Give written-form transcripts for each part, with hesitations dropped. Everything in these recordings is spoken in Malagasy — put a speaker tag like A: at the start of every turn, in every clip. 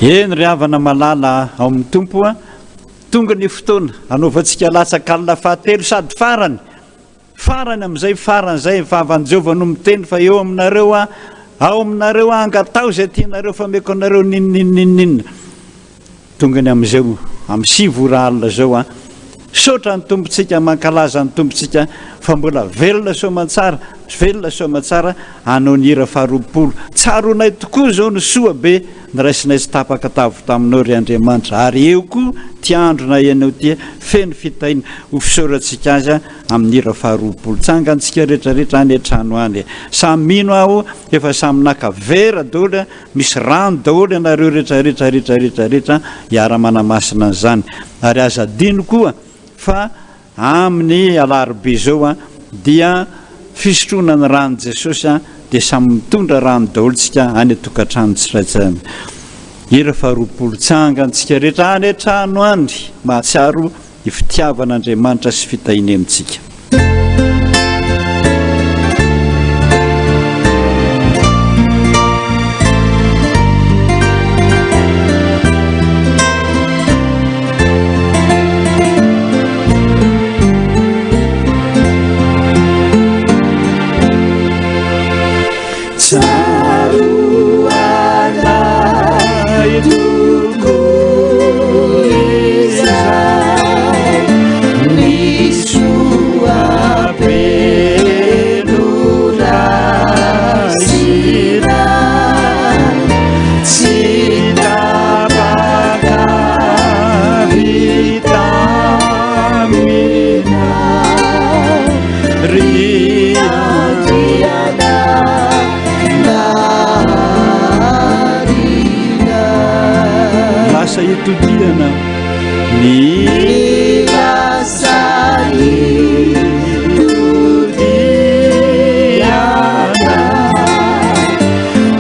A: eny ry havana malala ao amin'ny tompo a tonga ny fotoana anaovantsika latsak'alina fahatelo sady farany amin'izay faran'izay fahavan'i Jehovah no miteny fa eo aminareo a ao aminareo angatao izay tianareo fa meko anareo ninninninninna tonga ny amin'izao amin'ny 7 ora alina zao a sotra ny tompontsika mankalaza ny tompontsika fa mbola velona somatsara anao ny hira faharoapolo tsaronay tokoa zao ny soa be nyraisinay sy tapaka tavo taminao ry Andriamanitra ary eo koa tiandrona ianao tia feno fitaina ho fisoratsika azy amin'ny hira faharoapolo tsangantsika rehetrarehetra any an-trano any samy mino aho efa samy nakavera daholo misy rano daholo ianareo rehetrarehetra hiara-manamasina an'izany ary aza dino koa fa amin'ny alarobia zao a dia fisotroana ny rano Jesosy a dia samy mitondra rano daholontsika any atokantrano tsiraitsy hira faharoapolo tsangantsika rehetra any an-trano any mahatsiaro ifitiavan'Andriamanitra sy fitahiny amintsika. Tudiana ni lasai tudiana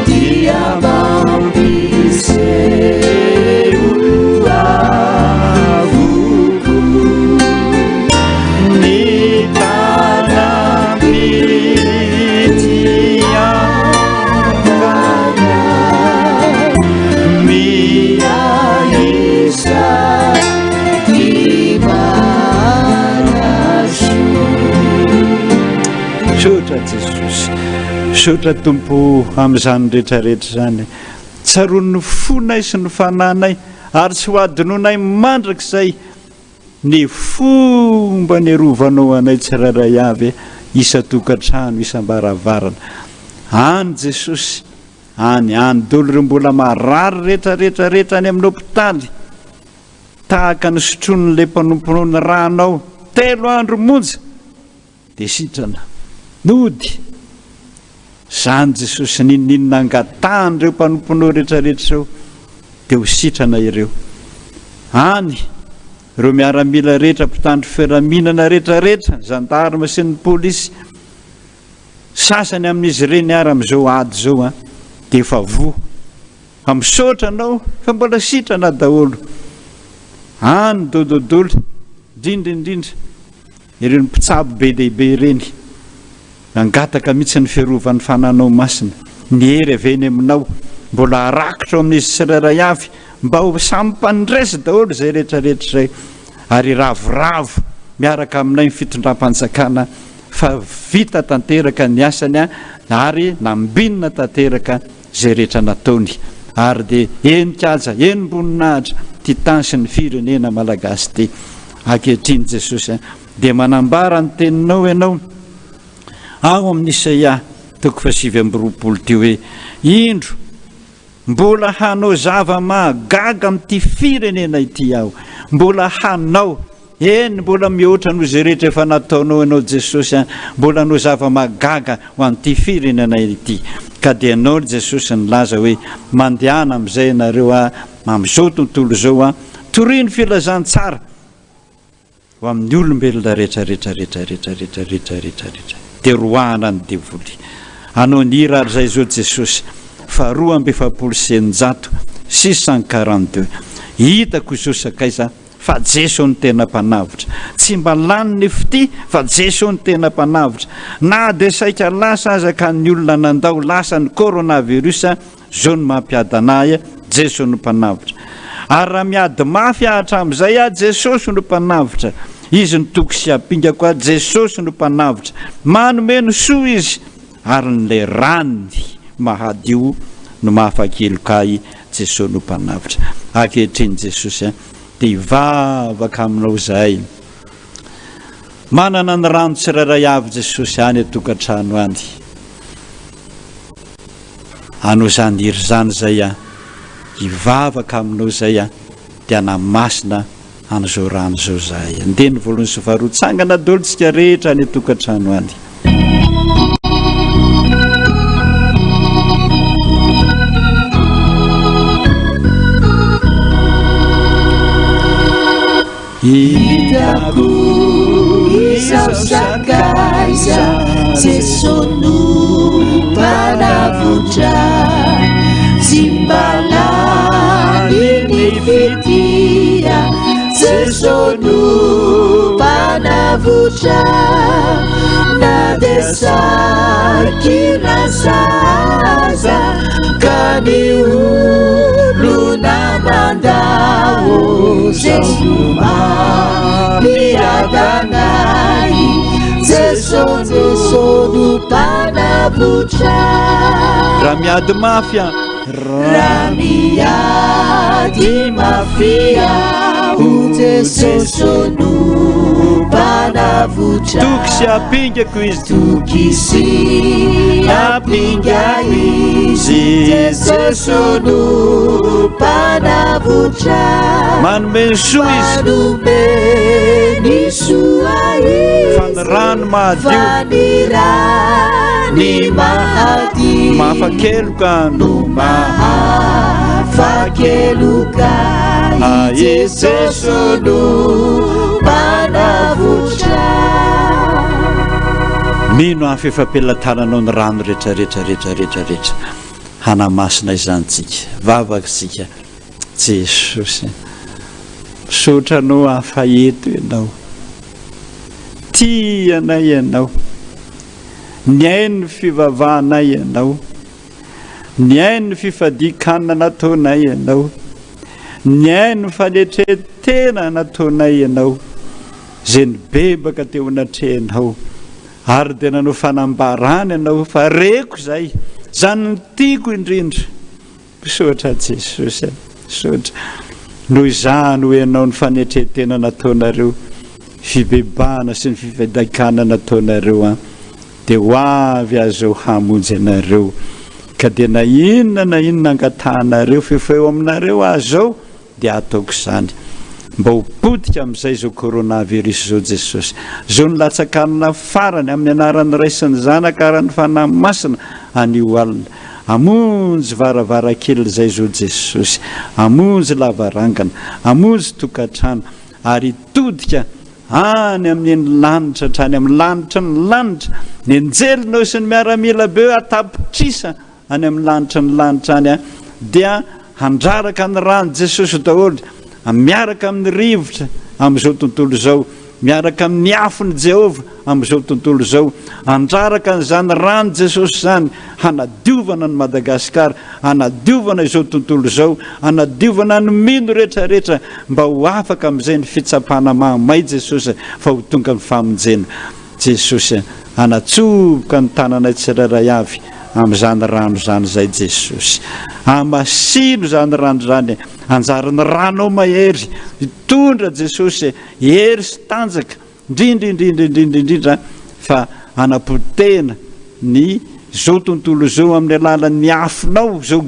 A: dia bambise uavuku ni tanamitia sotra tompo amin'izany rehetrarehetra zany tsaron'ny fonay sy ny fananay ary tsy ho adinonay mandrakizay ny fomba ny rovanao anay tsiraray avy isa-tokantrano isam-baravarana any Jesosy any dolo ireo mbola marary rehetrarehetra any amin'ny hopitaly tahaka ny sotronin'le mpanomponoany ranao 3 andro monja dia sitrana nody zany Jesosy ninninna angatahany ireo mpanomponao rehetrarehetra zao dia ho sitrana ireo any ireo miaramila rehetra mpitandro fiaraminana rehetrarehetra zandarma sy ny polisy sasany amin'izy ireny ary amin'izao ady zao a dia efa vo fa misaotra anao fa mbola sitrana daholo any dododolo indrindra ireny mpitsabo be dehibe ireny angataka mihitsy ny fiarovan'ny fananao masina ny hery aveny aminao mbola arakitra amin'izy tsirairay avy mba ho samy mpandresy daholo zay rehetrarehetra zay ary ravoravo miaraka aminay ny fitondram-panjakana fa vita tanteraka ny asany ary nambinina tanteraka zay rehetra nataony ary dia enikaja enim-boninahitra ty tany sy ny firenena malagasy ty ankehitriny Jesosy dia manambara ny teninao ianao ao amin'ny Isaia 7:20 teo hoe indro mbola hanao zava-mahagaga amin'ity firenena ity aho mbola hanao eny mbola mihoatra noho izay rehetra efa nataonao ianao Jesosy mbola hanao zava-mahagaga ho an'ity firenena ity ka dia anao Jesosy nilaza hoe mandehana amin'izay ianareo amin'izao tontolo zao torino filazany tsara ho amin'ny olombelona rehetrarehetra dia roahana ny devoly anao ny hira ary zay zao Jesosy fa 2,642 hitako izao sakaiza fa Jeso ny tena mpanavitra tsy mba lany ny fity fa Jeso ny tena mpanavitra na dia saika lasa aza ka ny olona nandao lasa ny coronavirus zao ny mampiadanay Jesosy no mpanavitra. Ary raha miady mafy hatramin'izay Jesosy no mpanavitra. Izy ny toky sy hampinga koa Jesosy no mpanavitra. Manome soa izy ary n'ilay rany mahadio no mahafakelokay Jesosy no mpanavitra. Ankehitriny Jesosy dia hivavaka aminao zahay. Manana ny rano tsirairay avy Jesosy any atokantrano any. Anao zany hery zany zay hivavaka aminao zay dia namasina an'izao rano zao zahay. Andeha ny voalohany sy faharoa tsangana daholo tsika rehetra any atokantrano any.
B: Hitako izao sakaiza Jesosy no mpanavotra sy mbalany ny fitia Jesosy no mpanavotra na dia sakina zaza ka ny olona mandao Jesosy miadanay Jesosy no mpanavotra.
A: Raha miady mafy
B: raha miady mafy ho Jesosy no mpanavotra.
A: Toky sy hampingako izy.
B: Toky sy hampinga izy Jesosy no mpanavotra.
A: Manome soa izy.
B: Manome ny soa izy.
A: Fanirano mahadio.
B: Fanirany mahadio.
A: Mahafakeloka
B: no mahafakeloka Jesosy no mpanavotra.
A: Mino afefampelantananao ny rano rehetrarehetra hanamasina izantsika vavakitsika Jesosy. Misotranao hafaeto ianao, tianay ianao, niainy ny fivavahanay ianao, niainy ny fifadikanana nataonay ianao, niainy ny fanetretena nataonay ianao, zay nibebaka teo anatrehanao ary dia nanao fanambarana ianao fa reko zay zany ny tiako indrindra. Misaotra Jesosy, misaotra noho izany ho ianao ny fanetretena nataonareo, fibebana sy ny fifadikanana nataonareo dia ho avy azo hamonjy anareo ka dia na inona angatahanareo fefeo aminareo azao dia ataoko izany mba ho potika amin'izay zao coronavirus zao Jesosy. Zao ny Latsak'alina farany amin'ny anaran'ny Ray sy ny Zanaka ary ny fanahy masina anio alina. Amonjy varavarakely zay zao Jesosy, amonjy lavarangana, amonjy tokantrano ary todika any amin'ny lanitra hatrany amin'ny lanitra ny lanitra, ny anjelinao sy ny miaramila be atapitrisa any amin'ny lanitra ny lanitra any dia handraraka ny rano Jesosy daholo, miaraka amin'ny rivotra amin'izao tontolo zao, miaraka amin'ny afony Jehova amin'izao tontolo zao, handraraka n'izany rano Jesosy zany hanadiovana ny Madagasikara, hanadiovana izao tontolo zao, hanadiovana ny mino rehetrarehetra mba ho afaka amin'izay ny fitsapana mahamay Jesosy fa ho tonga ny famonjena. Jesosy hanatsoboka ny tananay tsirairay avy amin'izany rano zany zay Jesosy, hamasino zany rano zany, anjarany rano mahery hitondra Jesosy hery sy tanjaka indrindra fa hanapotena ny zao tontolo zao amin'ny alalan'ny afinao zao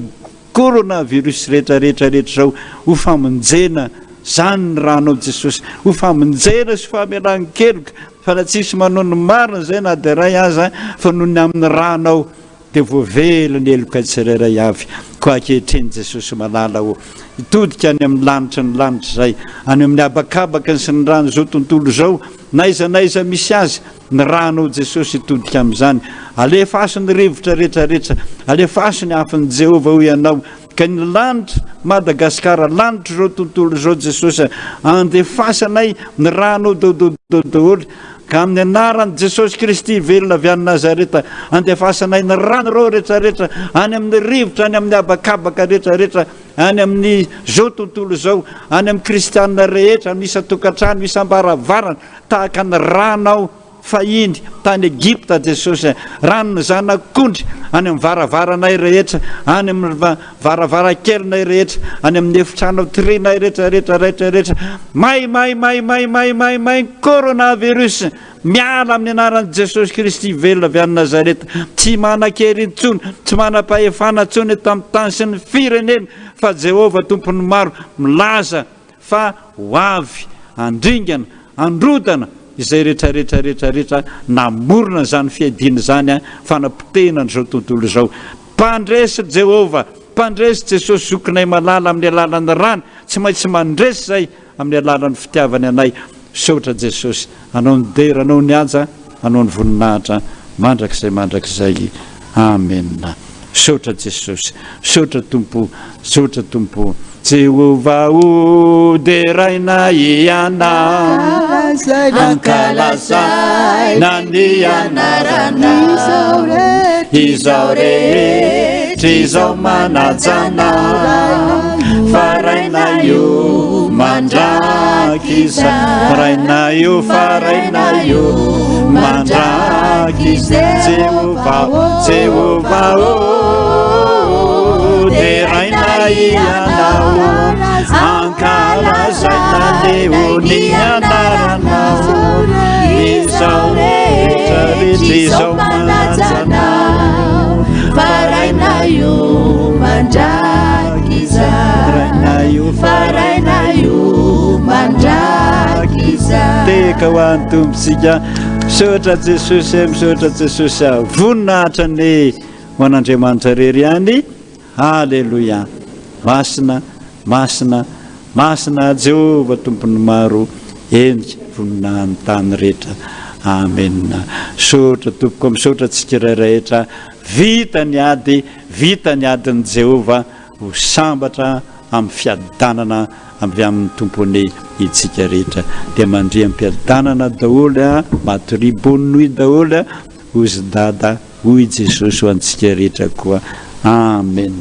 A: coronavirus rehetrarehetra zao ho famonjena zany ny ranao Jesosy, ho famonjena sy famelan-keloka fa na tsisy manao ny marina zay na dia ray aza fa noho ny amin'ny ranao dia voavela ny eloka tsirairay avy. Koa ankehitriny Jesosy malala ho hitodika any amin'ny lanitra ny lanitra zay, any amin'ny abakabaka sy ny rano zao tontolo zao, naiza misy azy ny rano Jesosy hitodika amin'izany. Alefaso ny rivotra rehetrarehetra, alefaso ny afin'i Jehova ho ianao ka ny lanitra Madagasikara, lanitra zao tontolo zao Jesosy andefasanay ny rano daholo ka amin'ny anaran'i Jesosy Kristy velona avy any Nazareta andefasanay ny rano reo rehetrarehetra any amin'ny rivotra, any amin'ny abakabaka rehetrarehetra any amin'ny zao tontolo zao any amin'ny kristianina rehetra misa tokantrano isam-baravarana tahaka ny ranao fahiny tany Egipta Jesosy ranony zanak'ondry any amin'ny varavaranay rehetra any amin'ny varavarankelinay rehetra any amin'ny efitranao tirinay rehetrarehetra may coronavirus miala amin'ny anaran'i Jesosy Kristy velona avy any Nazareta tsy manan-kery intsony tsy manam-pahefana intsony tamin'ny tany sy ny firenena fa Jehova tompony maro milaza fa ho avy andringana androdana izay rehetrarehetra namorona zany fiadina zany fanapotehana n'izao tontolo zao mpandresy Jehova mpandresy Jesosy zokinay malala amin'ny alalan'ny rany tsy maintsy mandresy zay amin'ny alalan'ny fitiavany anay sotra Jesosy anao ny dera anao ny aja anao ny voninahitra mandrakizay amen sotra Jesosy sotra tompo Jehova o deraina iana ankalazay na ny anarana izao rehetra izao manajana faraina io mandraky faraina io mandraky Jehova o deraina ianao ankalazana leo ny anarana izao rehetra izao manajana faraina io mandraky faraina io mandraky teka ho an'ny tomposika sotra Jesosy misotra Jesosy voninahitra ny ho an'Andriamanitra rery any halleluia masina Jehova tompony maro endrika voninahiny tany rehetra amen sotra tompoko misotra tsika rehetra vita ny adiny Jehova ho sambatra amin'ny fiadanana avy amin'ny tompony itsika rehetra dia mandria am-piadanana daholo matory bonne nuit daholo hozy dada hoy Jesosy ho antsika rehetra koa amen